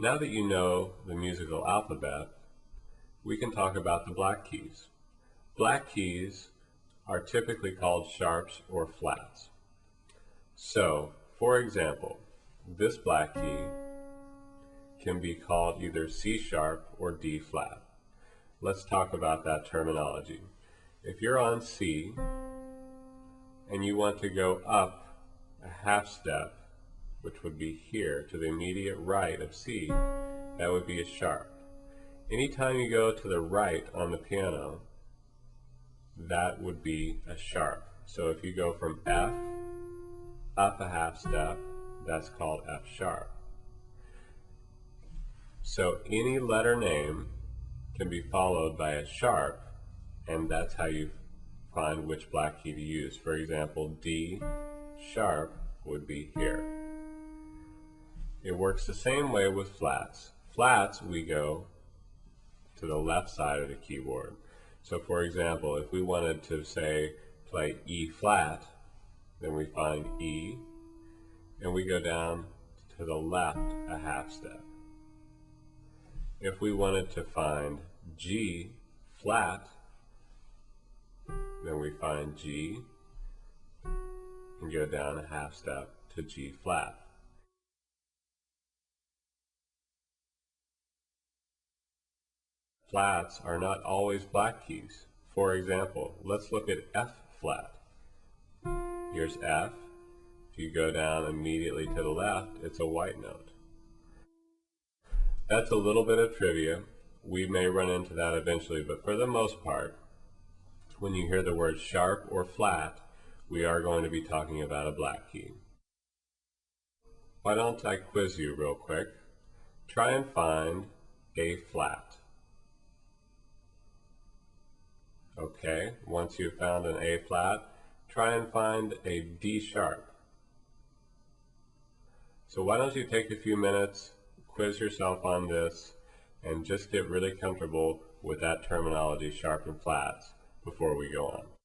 Now that you know the musical alphabet, we can talk about the black keys. Black keys are typically called sharps or flats. So, for example, this black key can be called either C sharp or D flat. Let's talk about that terminology. If you're on C and you want to go up a half step, which would be here to the immediate right of C, that would be a sharp. Anytime you go to the right on the piano, that would be a sharp. So if you go from F up a half step, that's called F sharp. So any letter name can be followed by a sharp, and that's how you find which black key to use. For example, D sharp would be here. It works the same way with flats. Flats, we go to the left side of the keyboard. So for example, if we wanted to say play E flat, then we find E, and we go down to the left a half step. If we wanted to find G flat, then we find G and go down a half step to G flat. Flats are not always black keys. For example, let's look at F flat. Here's F. If you go down immediately to the left, it's a white note. That's a little bit of trivia. We may run into that eventually, but for the most part, when you hear the word sharp or flat, we are going to be talking about a black key. Why don't I quiz you real quick? Try and find A flat. Okay, once you've found an A flat, try and find a D sharp. So why don't you take a few minutes, quiz yourself on this, and just get really comfortable with that terminology, sharp and flats, before we go on.